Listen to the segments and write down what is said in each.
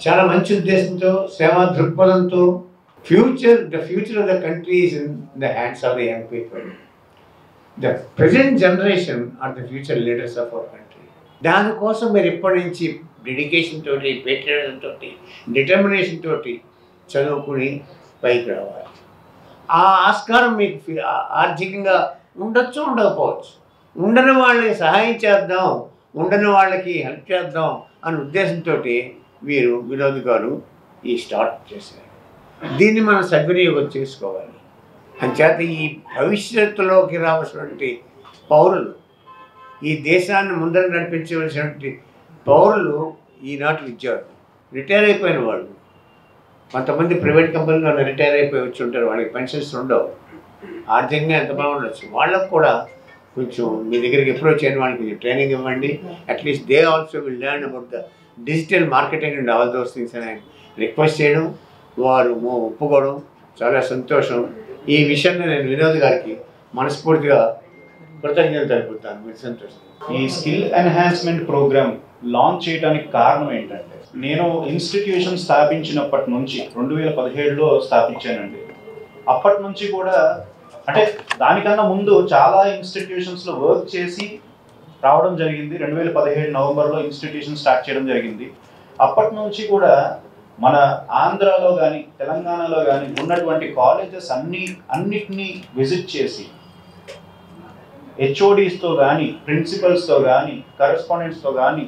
చాలా మంచి ఉద్దేశంతో, సేవా దృక్పథంతో the future of the country is in the hands of the young people. The present generation are the future leaders of our country. దానికోసం మీరు ఇప్పటి నుంచి డెడికేషన్ తోటి, పేట్రియటిజం తోటి, డిటర్మినేషన్ తోటి చదువుకుని పైకి రావాలి. ఆ ఆస్కారం మీకు ఆర్థికంగా ఉండొచ్చు, ఉండకపోవచ్చు. ఉండని వాళ్ళకి సహాయం చేద్దాం, ఉండని వాళ్ళకి హెల్ప్ చేద్దాం అనే ఉద్దేశంతో వీరు వినోద్ గారు ఈ స్టార్ట్ చేశారు. దీన్ని మనం సద్వినియోగం చేసుకోవాలి. అంచేత ఈ భవిష్యత్తులోకి రావాల్సినటువంటి పౌరులు, ఈ దేశాన్ని ముందర నడిపించవలసినటువంటి పౌరులు ఈనాటి విద్యార్థులు, రిటైర్ అయిపోయిన వాళ్ళు, కొంతమంది ప్రైవేట్ కంపెనీలో రిటైర్ అయిపోయి వచ్చి ఉంటారు, వాళ్ళకి పెన్షన్స్ ఉండవు, ఆర్థికంగా ఎంత బాగుండొచ్చు. వాళ్ళకు కూడా కొంచెం మీ దగ్గరికి అప్రోచ్ అయిన వాళ్ళకి కొంచెం ట్రైనింగ్ ఇవ్వండి. At least they also will learn about the digital marketing and all those things అని రిక్వెస్ట్ చేయడం, వారు ఒప్పుకోవడం చాలా సంతోషం. ఈ విషయంలో నేను వినోద్ గారికి మనస్ఫూర్తిగా కృతజ్ఞతలు తెలుపుతాను. మీరు సంతోషం. ఈ స్కిల్ ఎన్హాన్స్మెంట్ ప్రోగ్రామ్ లాంచ్ చేయడానికి కారణం ఏంటంటే, నేను ఇన్స్టిట్యూషన్ స్థాపించినప్పటి నుంచి 2017లో స్థాపించానండి. అప్పటి నుంచి కూడా అంటే దానికన్నా ముందు చాలా ఇన్స్టిట్యూషన్స్లో వర్క్ చేసి రావడం జరిగింది. 2017 నవంబర్లో ఇన్స్టిట్యూషన్ స్టార్ట్ చేయడం జరిగింది. అప్పటి నుంచి కూడా మన ఆంధ్రాలో కానీ తెలంగాణలో కానీ ఉన్నటువంటి కాలేజెస్ అన్నిటినీ విజిట్ చేసి హెచ్ఓడీస్తో కానీ, ప్రిన్సిపల్స్తో కానీ, కరెస్పాండెంట్స్తో కానీ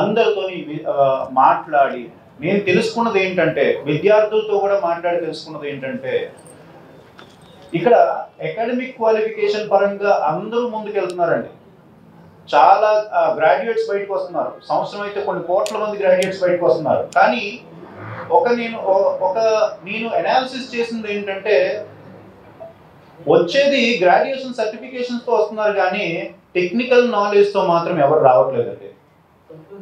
అందరితో మాట్లాడి నేను తెలుసుకున్నది ఏంటంటే, విద్యార్థులతో కూడా మాట్లాడి తెలుసుకున్నది ఏంటంటే, ఇక్కడ అకాడమిక్ క్వాలిఫికేషన్ పరంగా అందరూ ముందుకెళ్తున్నారండి. చాలా గ్రాడ్యుయేట్స్ బయటకు వస్తున్నారు. సంవత్సరం అయితే కొన్ని కోట్ల మంది గ్రాడ్యుయేట్స్ బయటకు వస్తున్నారు. కానీ నేను అనాలిసిస్ చేసింది ఏంటంటే, వచ్చేది గ్రాడ్యుయేషన్ సర్టిఫికేషన్స్తో వస్తున్నారు, కానీ టెక్నికల్ నాలెడ్జ్తో మాత్రం ఎవరు రావట్లేదండి.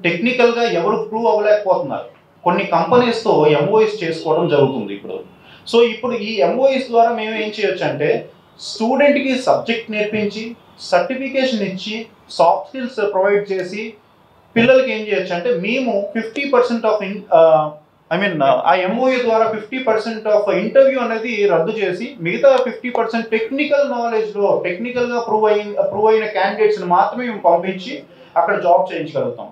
టెక్నికల్గా ఎవరు ప్రూవ్ అవ్వలేకపోతున్నారు. కొన్ని కంపెనీస్తో ఎంఓఎస్ చేసుకోవడం జరుగుతుంది ఇప్పుడు. సో ఇప్పుడు ఈ ఎంఓఎస్ ద్వారా మేము ఏం చేయొచ్చు అంటే, స్టూడెంట్కి సబ్జెక్ట్ నేర్పించి, సర్టిఫికేషన్ ఇచ్చి, సాఫ్ట్ స్కిల్స్ ప్రొవైడ్ చేసి, పిల్లలకి ఏం చేయొచ్చు అంటే, మేము 50% ఆఫ్ ఆ ఎంఓఏ ద్వారా 50% ఆఫ్ ఇంటర్వ్యూ అనేది రద్దు చేసి, మిగతా 50% టెక్నికల్ నాలెడ్జ్లో టెక్నికల్గా ప్రూవ్ అయిన క్యాండిడేట్స్ని మాత్రమే మేము పంపించి అక్కడ జాబ్ చేయించగలుగుతాం.